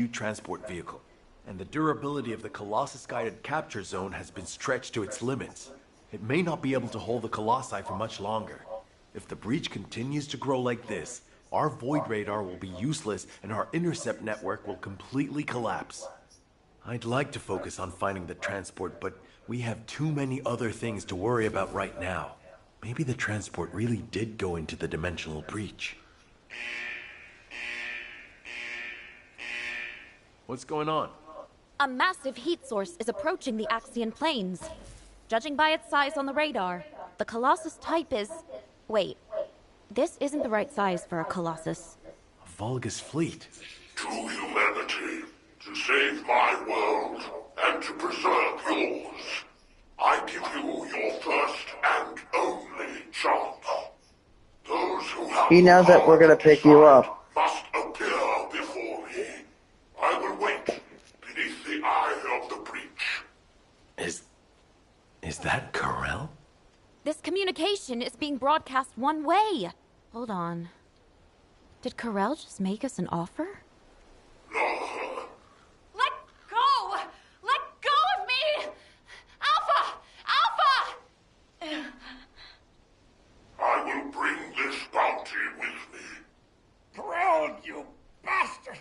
new transport vehicle, and the durability of the Colossus-guided capture zone has been stretched to its limits. It may not be able to hold the Colossi for much longer. If the breach continues to grow like this, our Void Radar will be useless and our intercept network will completely collapse. I'd like to focus on finding the transport, but we have too many other things to worry about right now. Maybe the transport really did go into the dimensional breach. What's going on? A massive heat source is approaching the Axian plains. Judging by its size on the radar, the Colossus type is... Wait, this isn't the right size for a Colossus. A Vulgus fleet. To humanity, to save my world, and to preserve yours, I give you your first and only chance. Those who have He knows that we're gonna pick you up. must appear before me. I will wait beneath the eye of the breach. Is that Corel? This communication is being broadcast one way. Hold on. Did Corel just make us an offer? Let go! Let go of me! Alpha! Alpha! I will bring this bounty with me. Corel, you bastard!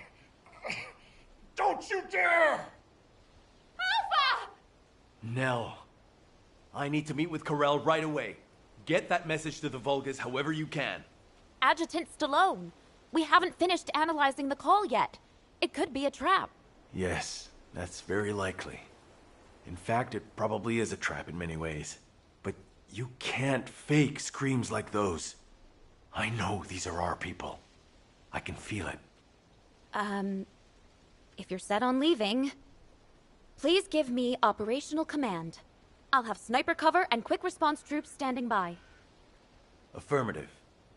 Don't you dare! Alpha! Nell, I need to meet with Corel right away. Get that message to the Vulgus however you can. Adjutant Stallone, we haven't finished analyzing the call yet. It could be a trap. Yes, that's very likely. In fact, it probably is a trap in many ways. But you can't fake screams like those. I know these are our people. I can feel it. If you're set on leaving, please give me operational command. I'll have sniper cover and quick response troops standing by. Affirmative.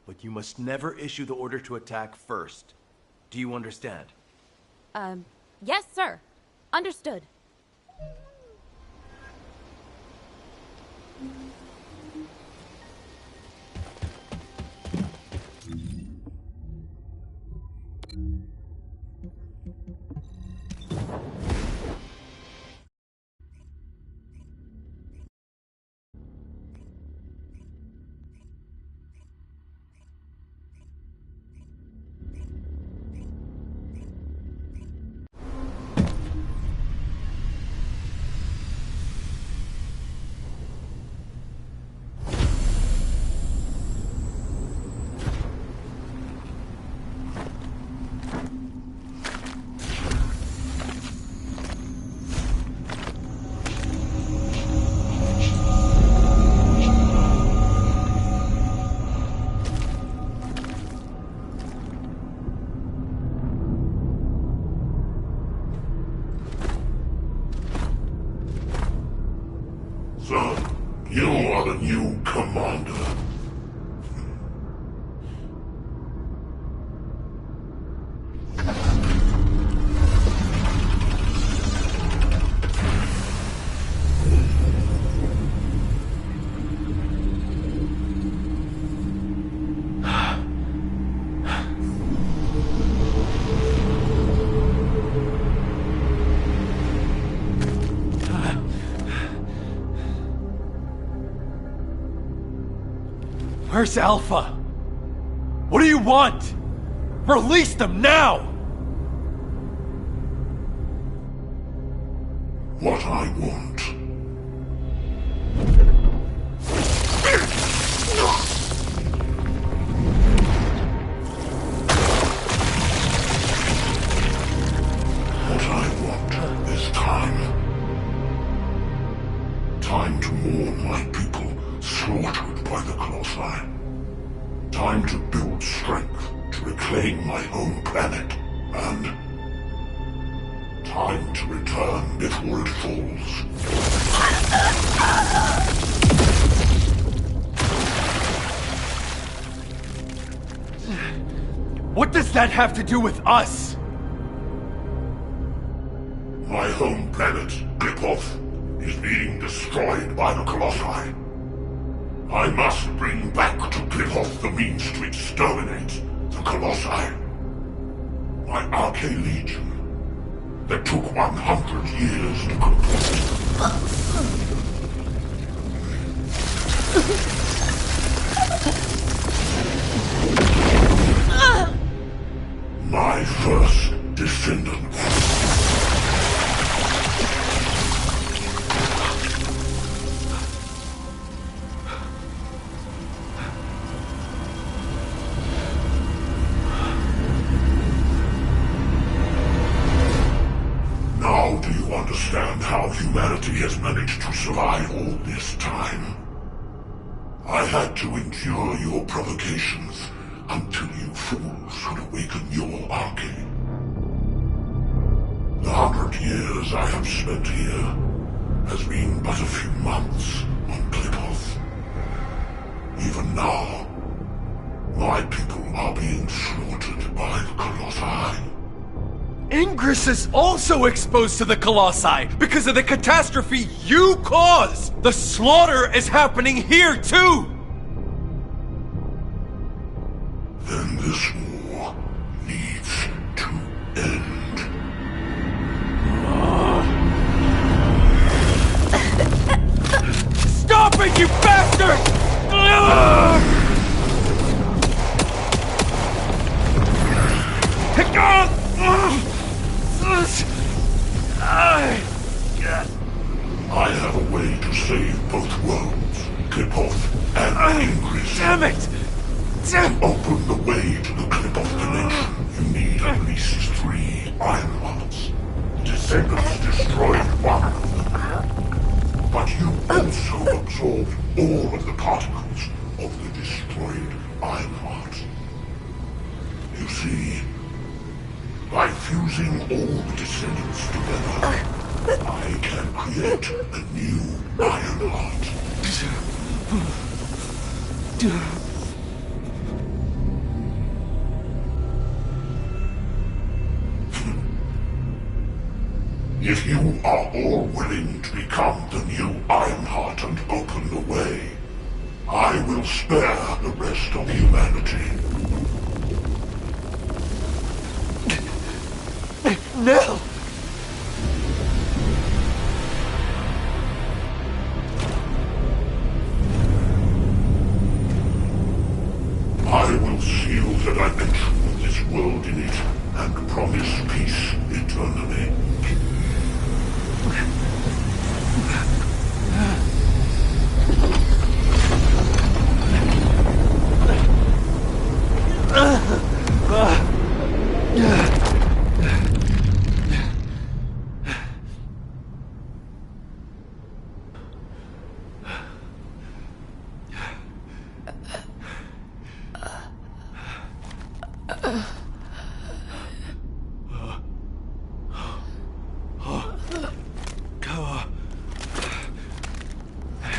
But you must never issue the order to attack first. Do you understand? Yes, sir. Understood. Son, you are the new commander. Where's Alpha? What do you want? Release them now! What I want. What I want is time. Time to mourn my people slaughtered by the Colossi. Time to build strength to reclaim my home planet. And time to return before it falls. What does that have to do with us? My home planet, Qlipoth, is being destroyed by the Colossi. I must bring back to Qlipoth the means to exterminate the Colossi. My Arche Legion that took 100 years to complete. My first descendant. Now do you understand how humanity has managed to survive all this time? I had to endure your provocations until you fools could awaken your arcane. The 100 years I have spent here has been but a few months on Qlipoth. Even now, my people are being slaughtered by the Colossi. Ingress is also exposed to the Colossi because of the catastrophe you caused! The slaughter is happening here too! Then this war needs to end. Stop it, you bastard! I have a way to save both worlds, Qlipoth and Ingress. Damn it! To open the way to the Qlipoth dimension, you need at least 3 Ironhearts. Descendants destroyed one of them. But you also absorbed all of the particles of the destroyed Ironheart. You see, by fusing all the descendants together, I can create a new Ironheart. If you are all willing to become the new Ironheart and open the way, I will spare the rest of humanity. No! I will seal the dimension with this world in it and promise peace eternally.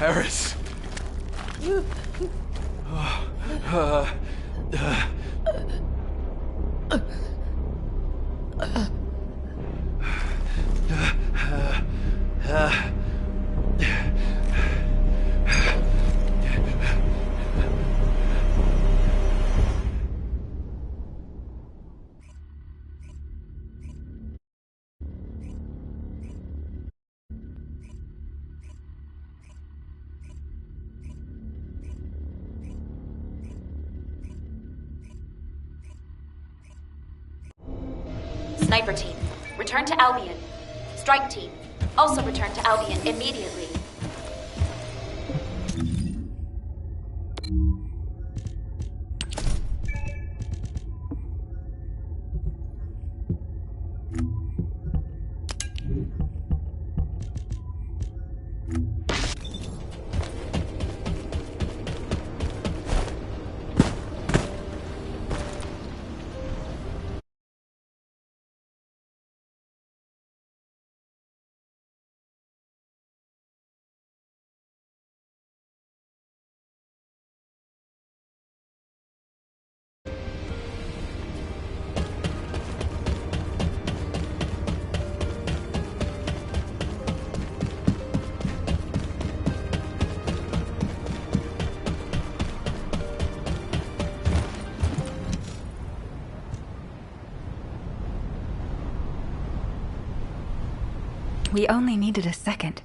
Eris. Sniper team, return to Albion. Strike team, also return to Albion immediately. We only needed a second.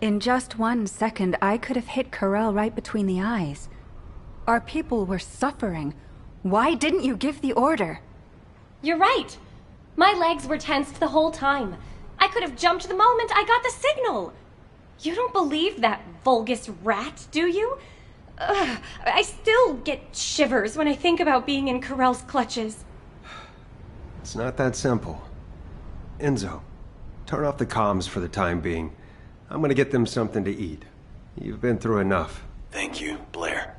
In just 1 second, I could have hit Corell right between the eyes. Our people were suffering. Why didn't you give the order? You're right. My legs were tensed the whole time. I could have jumped the moment I got the signal. You don't believe that Vulgus rat, do you? Ugh, I still get shivers when I think about being in Corell's clutches. It's not that simple. Enzo, turn off the comms for the time being. I'm gonna get them something to eat. You've been through enough. Thank you, Blair.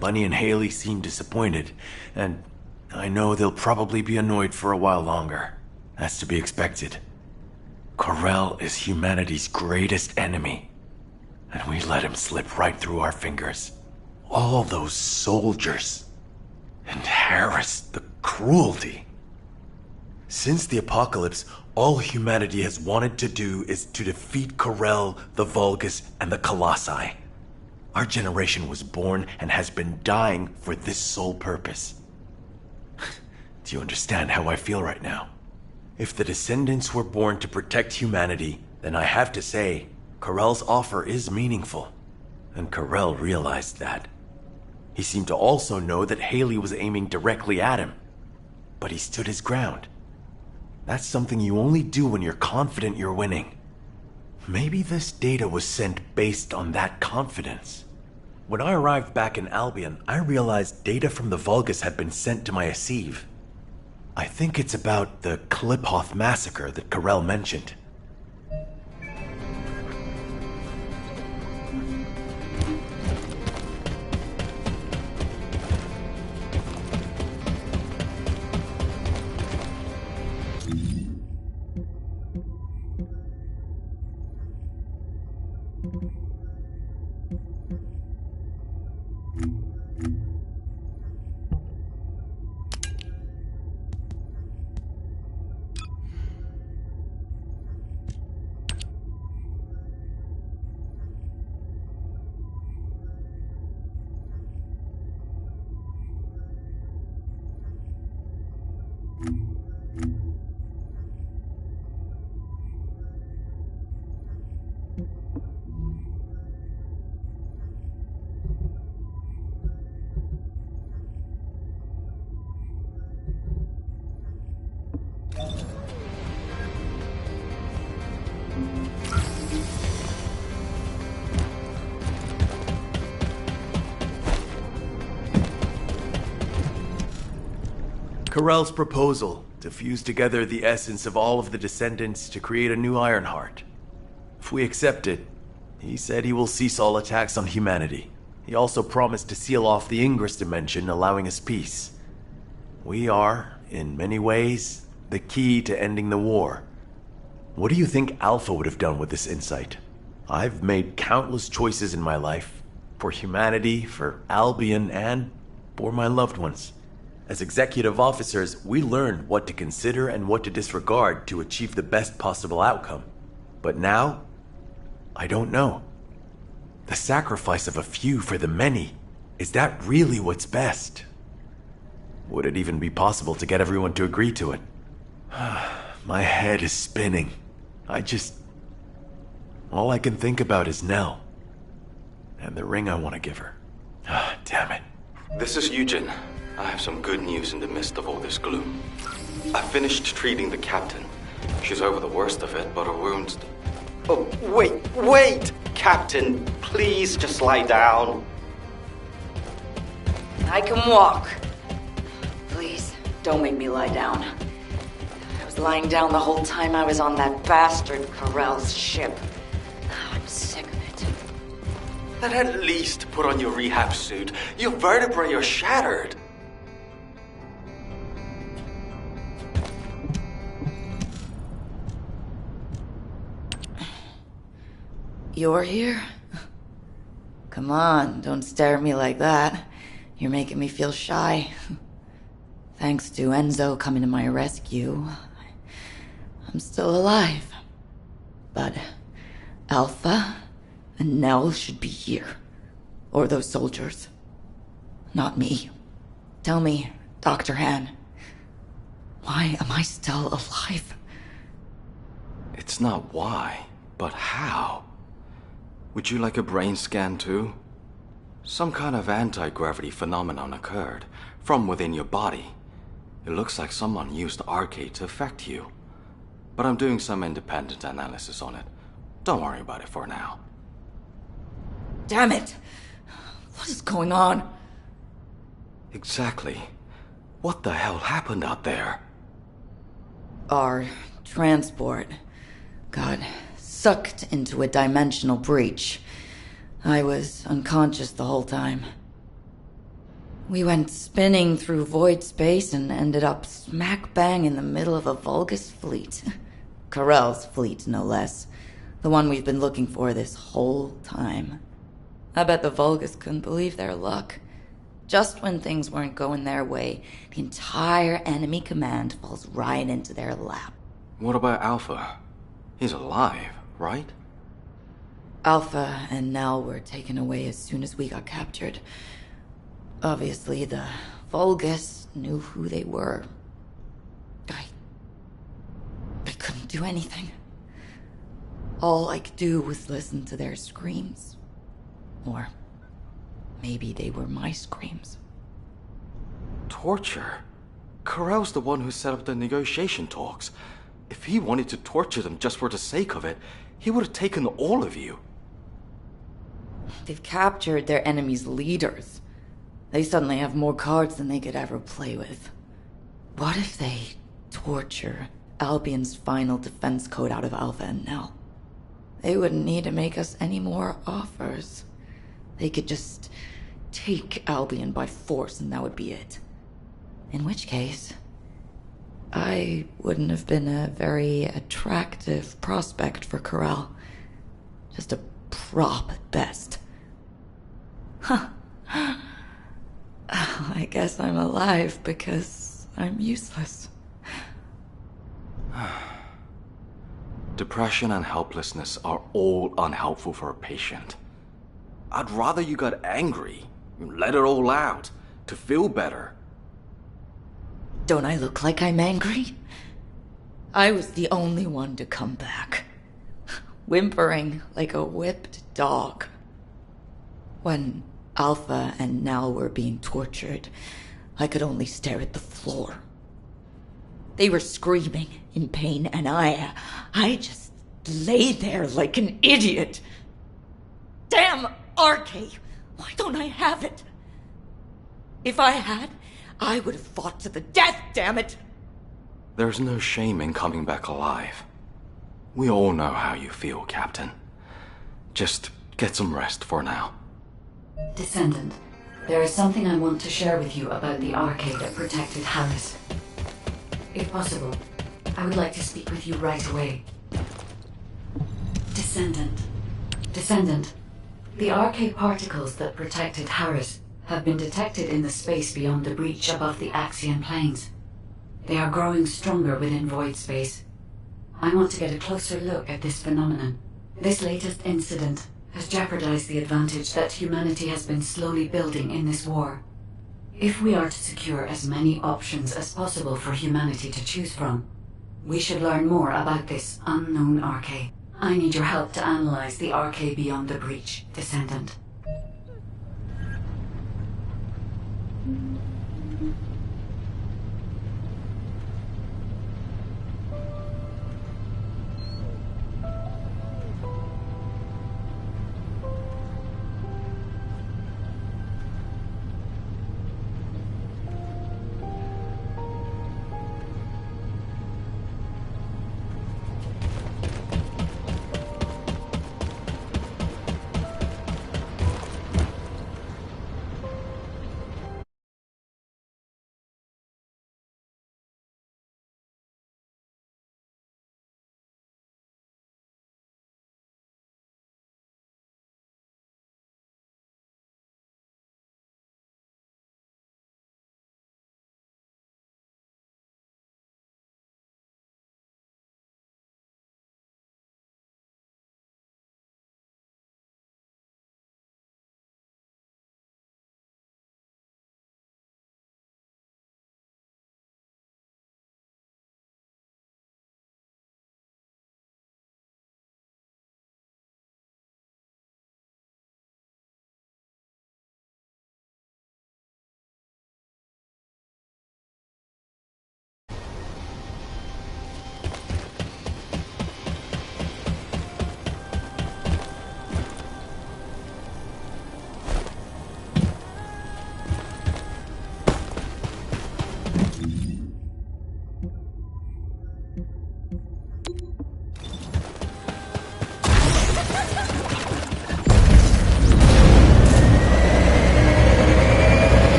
Bunny and Haley seem disappointed, and I know they'll probably be annoyed for a while longer. That's to be expected. Corell is humanity's greatest enemy, and we let him slip right through our fingers. All those soldiers. And Harris, the cruelty. Since the apocalypse, all humanity has wanted to do is to defeat Corell, the Vulgus, and the Colossi. Our generation was born and has been dying for this sole purpose. Do you understand how I feel right now? If the descendants were born to protect humanity, then I have to say, Corell's offer is meaningful. And Corell realized that. He seemed to also know that Haley was aiming directly at him. But he stood his ground. That's something you only do when you're confident you're winning. Maybe this data was sent based on that confidence. When I arrived back in Albion, I realized data from the Vulgus had been sent to my Asive. I think it's about the Kliphoth massacre that Corell mentioned. Corell's proposal to fuse together the essence of all of the descendants to create a new Ironheart. If we accept it, he said he will cease all attacks on humanity. He also promised to seal off the Ingress dimension, allowing us peace. We are, in many ways, the key to ending the war. What do you think Alpha would have done with this insight? I've made countless choices in my life. For humanity, for Albion, and for my loved ones. As executive officers, we learned what to consider and what to disregard to achieve the best possible outcome. But now, I don't know. The sacrifice of a few for the many, is that really what's best? Would it even be possible to get everyone to agree to it? My head is spinning. All I can think about is Nell. And the ring I want to give her. Damn it. This is Eugen. I have some good news in the midst of all this gloom. I finished treating the captain. She's over the worst of it, but her wounds... Oh, wait! Captain, please just lie down. I can walk. Please, don't make me lie down. I was lying down the whole time I was on that bastard Corell's ship. I'm sick of it. Then at least put on your rehab suit. Your vertebrae are shattered. You're here? Come on, don't stare at me like that. You're making me feel shy. Thanks to Enzo coming to my rescue, I'm still alive. But Alpha and Nell should be here. Or those soldiers. Not me. Tell me, Dr. Han, why am I still alive? It's not why, but how. Would you like a brain scan too? Some kind of anti-gravity phenomenon occurred from within your body. It looks like someone used Arcade to affect you. But I'm doing some independent analysis on it. Don't worry about it for now. Damn it! What is going on? Exactly. What the hell happened out there? Our transport got sucked into a dimensional breach. I was unconscious the whole time. We went spinning through void space and ended up smack bang in the middle of a Vulgus fleet. Karel's fleet, no less. The one we've been looking for this whole time. I bet the Vulgus couldn't believe their luck. Just when things weren't going their way, the entire enemy command falls right into their lap. What about Alpha? He's alive, right? Alpha and Nell were taken away as soon as we got captured. Obviously, the Vulgus knew who they were. I couldn't do anything. All I could do was listen to their screams. Or maybe they were my screams. Torture? Karel's the one who set up the negotiation talks. If he wanted to torture them just for the sake of it, he would have taken all of you. They've captured their enemy's leaders. They suddenly have more cards than they could ever play with. What if they torture Albion's final defense code out of Alpha and Nell? They wouldn't need to make us any more offers. They could just take Albion by force and that would be it. In which case, I wouldn't have been a very attractive prospect for Karel. Just a prop at best. Huh. I guess I'm alive because I'm useless. Depression and helplessness are all unhelpful for a patient. I'd rather you got angry, let it all out, to feel better. Don't I look like I'm angry? I was the only one to come back, whimpering like a whipped dog. When Alpha and Nell were being tortured, I could only stare at the floor. They were screaming in pain, and I just lay there like an idiot. Damn Arcade! Why don't I have it? If I had, I would have fought to the death, damn it! There's no shame in coming back alive. We all know how you feel, Captain. Just get some rest for now. Descendant, there is something I want to share with you about the Arcade that protected Harris. If possible, I would like to speak with you right away. Descendant, the Arcade particles that protected Harris have been detected in the space beyond the breach above the Axian plains. They are growing stronger within void space. I want to get a closer look at this phenomenon. This latest incident has jeopardized the advantage that humanity has been slowly building in this war. If we are to secure as many options as possible for humanity to choose from, we should learn more about this unknown Arcade. I need your help to analyze the Arcade beyond the breach, Descendant.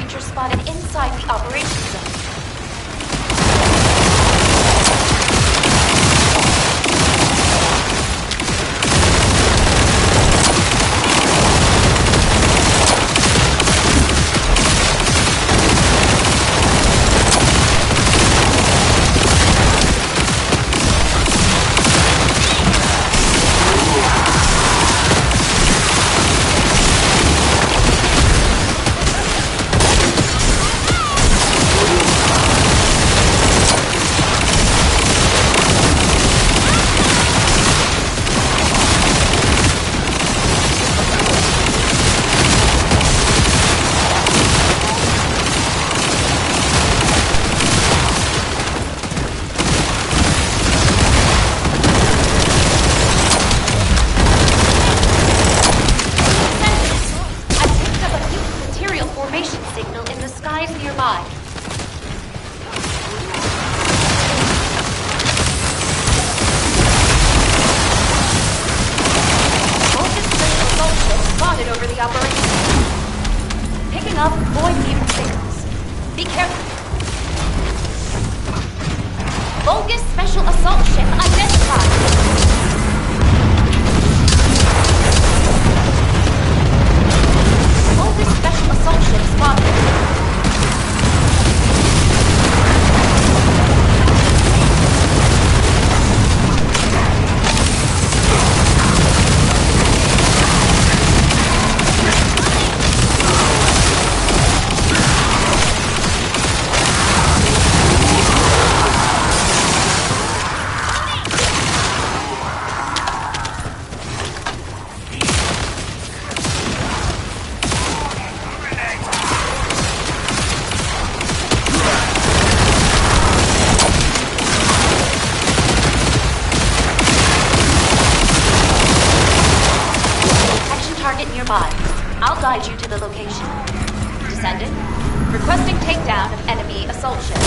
creature spotted inside the operations zone. I'll guide you to the location. Descendant, requesting takedown of enemy assault ship.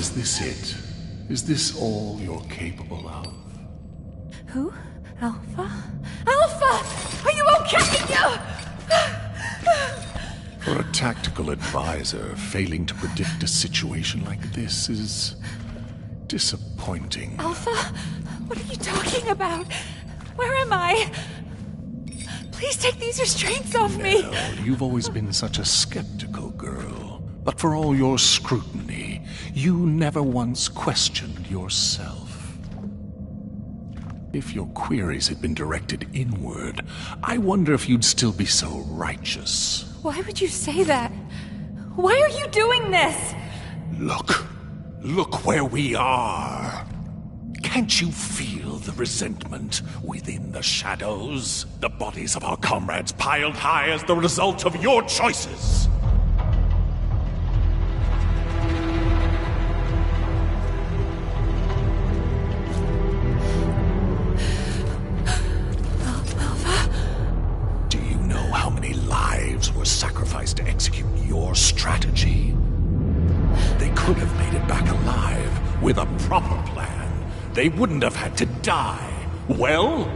is this it? Is this all you're capable of? Who? Alpha? Alpha! Are you okay? For a tactical advisor, failing to predict a situation like this is disappointing. Alpha? What are you talking about? Where am I? Please take these restraints off me. Well, you've always been such a skeptical girl. But for all your scrutiny, you never once questioned yourself. If your queries had been directed inward, I wonder if you'd still be so righteous. Why would you say that? Why are you doing this? Look where we are. Can't you feel the resentment within the shadows? The bodies of our comrades piled high as the result of your choices. Do you know how many lives were sacrificed to execute your strategy? They could have made it back alive with a proper plan. They wouldn't have had to die. Well,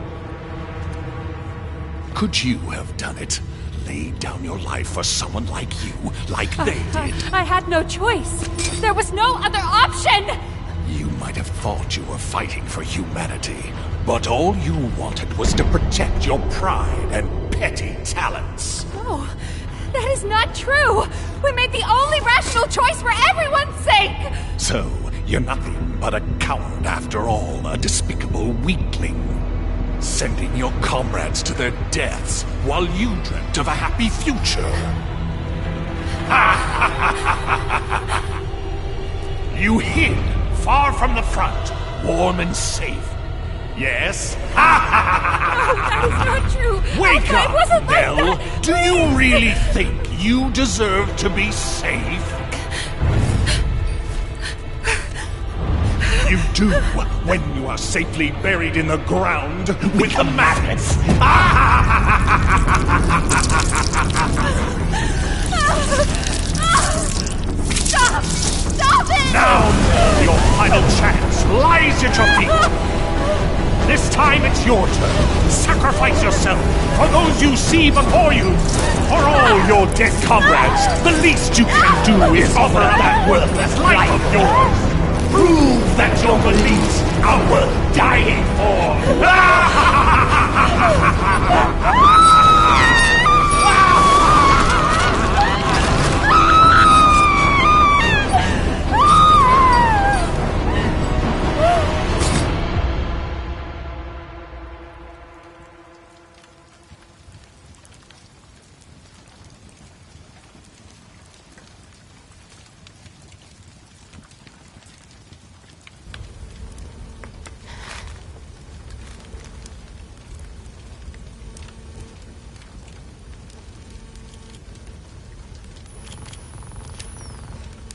could you have done it? Laid down your life for someone like you, like they did? I had no choice. There was no other option! You might have thought you were fighting for humanity, but all you wanted was to protect your pride and petty talents. No, that is not true! We made the only rational choice for everyone's sake! So, you're nothing but a coward after all, a despicable weakling. Sending your comrades to their deaths while you dreamt of a happy future. You hid far from the front, warm and safe. Yes? No, that is not true! Wake Alpha, up, it wasn't Belle! like that. Do you really think you deserve to be safe? You do when you are safely buried in the ground with the maggots. Stop! Stop it! Now, your final chance lies at your feet. This time it's your turn. Sacrifice yourself for those you see before you. For all your dead comrades, the least you can do is offer that worthless life of yours. Prove that your beliefs are worth dying for!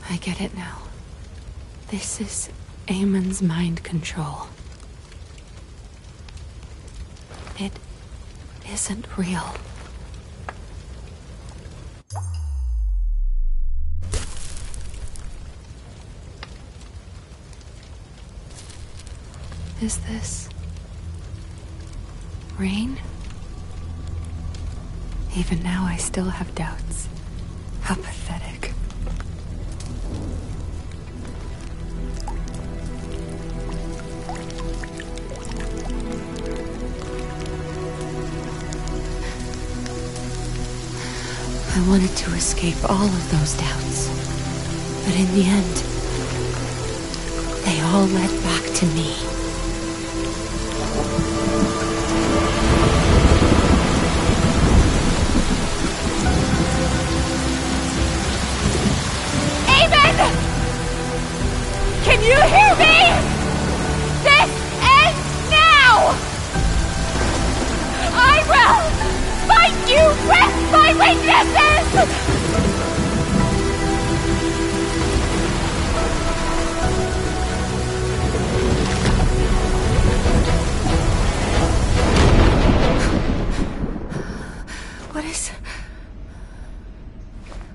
I get it now. This is Amon's mind control. It isn't real. Is this rain? Even now I still have doubts. How pathetic. I wanted to escape all of those doubts. But in the end, they all led back to me. Amon! Can you hear me? This ends now! I will fight you with my weaknesses!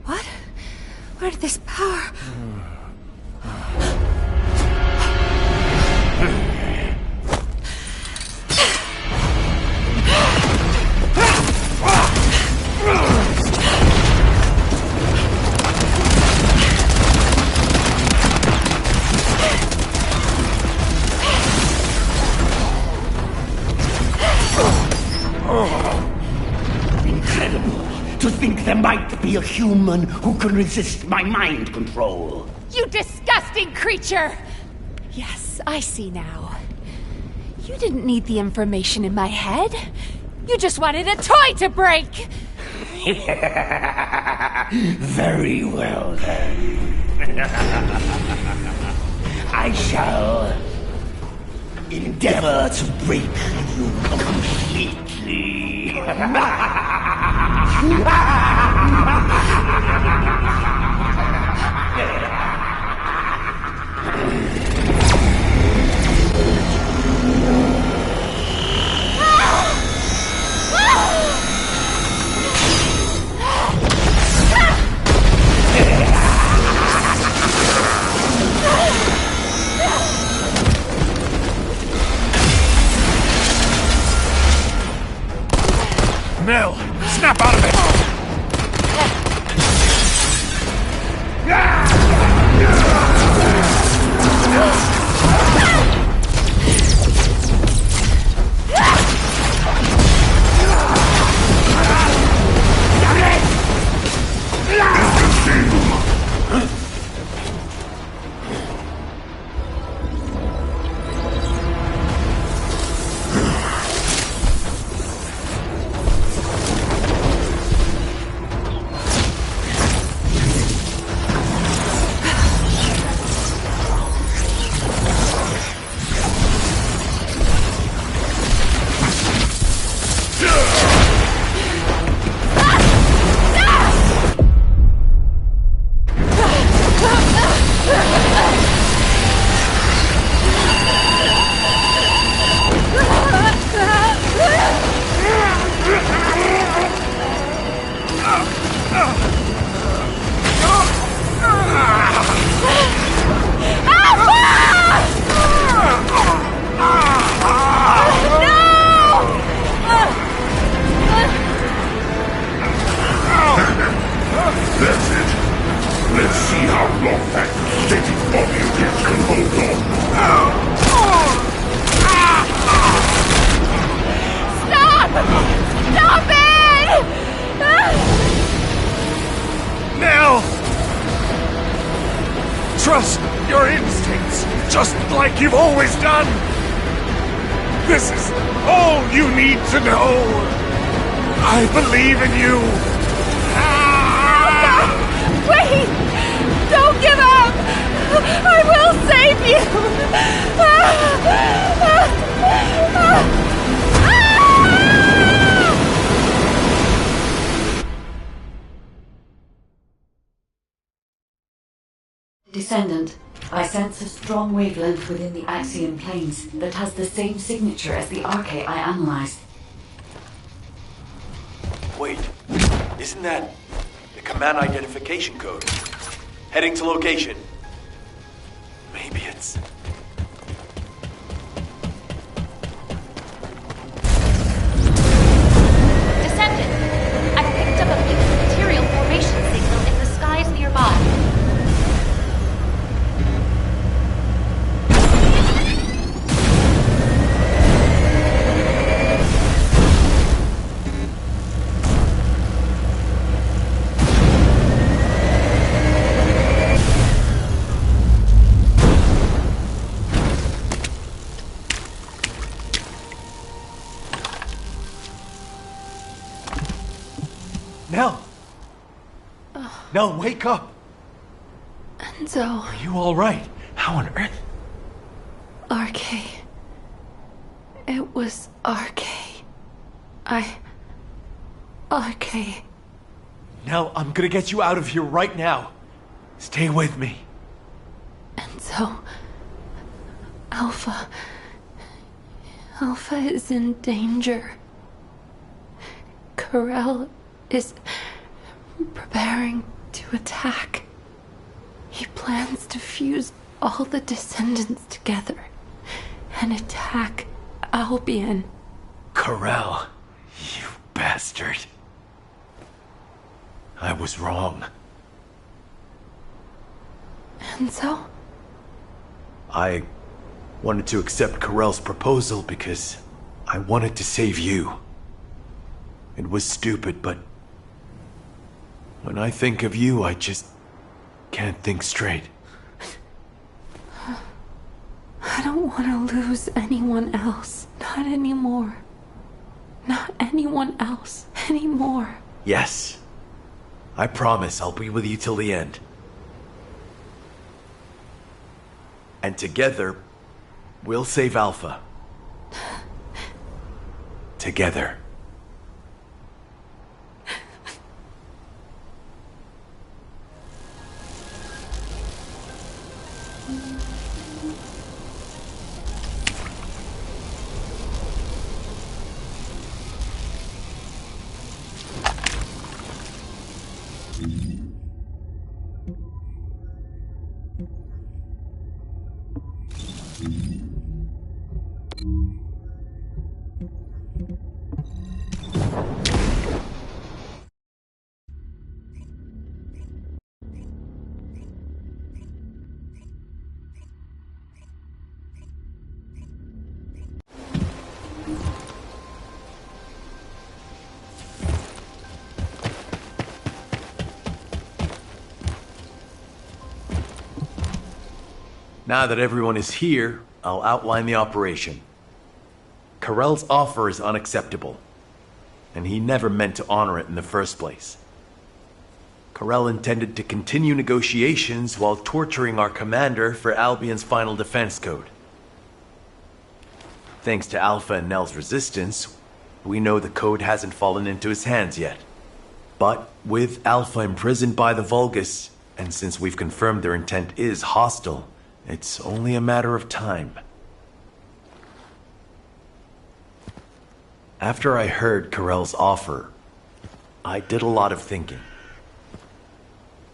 What? Where did this power... might be a human who can resist my mind control. You disgusting creature! Yes, I see now. You didn't need the information in my head. You just wanted a toy to break! Very well, then. I shall endeavor to break you completely. Nell, snap out of it! Trust your instincts, just like you've always done. This is all you need to know. I believe in you. Wait! Don't give up! I will save you! Descendant, I sense a strong wavelength within the Axion planes that has the same signature as the Arche I analyzed. Wait, isn't that the command identification code? Heading to location. Maybe it's... Descendant, I've picked up a mixed material formation signal in the skies nearby. Nell! Nell, wake up! Enzo... Are you alright? How on earth? Arche. It was Arche. Arche. Nell, I'm gonna get you out of here right now. Stay with me. Enzo... Alpha is in danger. Corel is preparing to attack. He plans to fuse all the descendants together and attack Albion. Corel, you bastard. I was wrong. Enzo? I wanted to accept Corel's proposal because I wanted to save you. It was stupid, but When I think of you, I just can't think straight. I don't want to lose anyone else. Not anymore. Not anyone else anymore. Yes. I promise I'll be with you till the end. And together, we'll save Alpha. Together. Now that everyone is here, I'll outline the operation. Karel's offer is unacceptable, and he never meant to honor it in the first place. Karel intended to continue negotiations while torturing our commander for Albion's final defense code. Thanks to Alpha and Nell's resistance, we know the code hasn't fallen into his hands yet. But with Alpha imprisoned by the Vulgus, and since we've confirmed their intent is hostile, it's only a matter of time. After I heard Karel's offer, I did a lot of thinking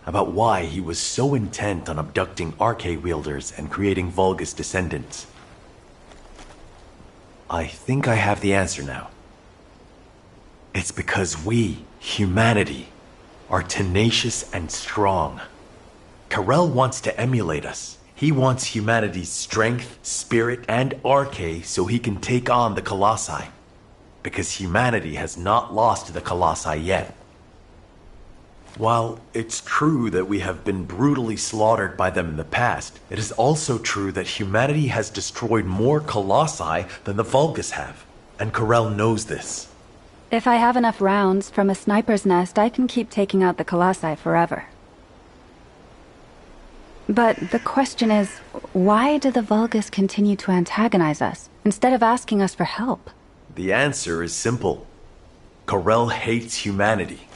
about why he was so intent on abducting Arche wielders and creating Vulgus descendants. I think I have the answer now. It's because we, humanity, are tenacious and strong. Karel wants to emulate us. He wants humanity's strength, spirit, and Arche so he can take on the Colossi. Because humanity has not lost to the Colossi yet. While it's true that we have been brutally slaughtered by them in the past, it is also true that humanity has destroyed more Colossi than the Vulgus have. And Karel knows this. If I have enough rounds from a sniper's nest, I can keep taking out the Colossi forever. But the question is, why do the Vulgus continue to antagonize us, instead of asking us for help? The answer is simple. Karel hates humanity.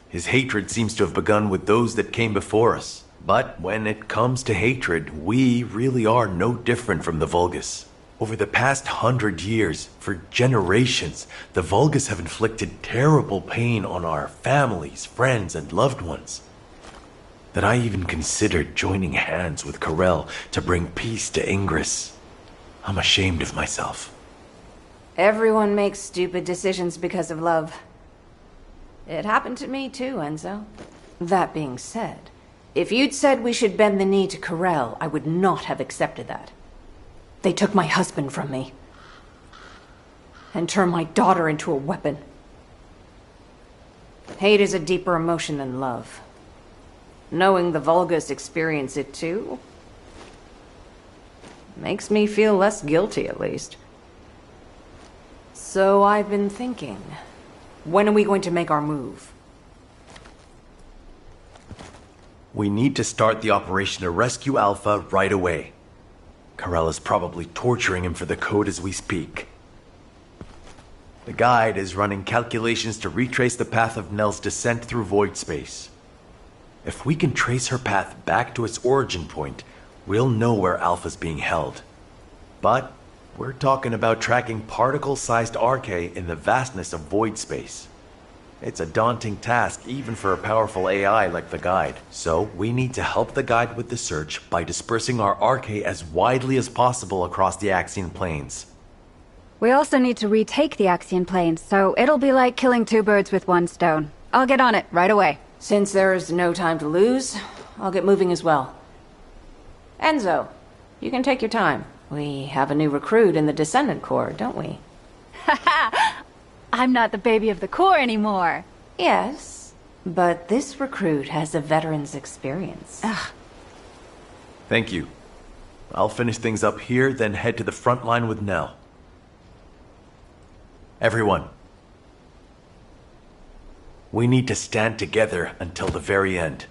His hatred seems to have begun with those that came before us. But when it comes to hatred, we really are no different from the Vulgus. Over the past 100 years, for generations, the Vulgus have inflicted terrible pain on our families, friends, and loved ones. That I even considered joining hands with Karel to bring peace to Ingress. I'm ashamed of myself. Everyone makes stupid decisions because of love. It happened to me too, Enzo. That being said, if you'd said we should bend the knee to Karel, I would not have accepted that. They took my husband from me. And turned my daughter into a weapon. Hate is a deeper emotion than love. Knowing the Vulgus experience it too makes me feel less guilty, at least. So I've been thinking, when are we going to make our move? We need to start the operation to rescue Alpha right away. Karel is probably torturing him for the code as we speak. The guide is running calculations to retrace the path of Nell's descent through void space. If we can trace her path back to its origin point, we'll know where Alpha's being held. But we're talking about tracking particle-sized Arche in the vastness of void space. It's a daunting task even for a powerful AI like the Guide. So we need to help the Guide with the search by dispersing our Arche as widely as possible across the Axian Plains. We also need to retake the Axian Plains, so it'll be like killing two birds with one stone. I'll get on it right away. Since there's no time to lose, I'll get moving as well. Enzo, you can take your time. We have a new recruit in the Descendant Corps, don't we? Haha! I'm not the baby of the Corps anymore. Yes, But this recruit has a veteran's experience. Thank you. I'll finish things up here, then head to the front line with Nell. Everyone. We need to stand together until the very end.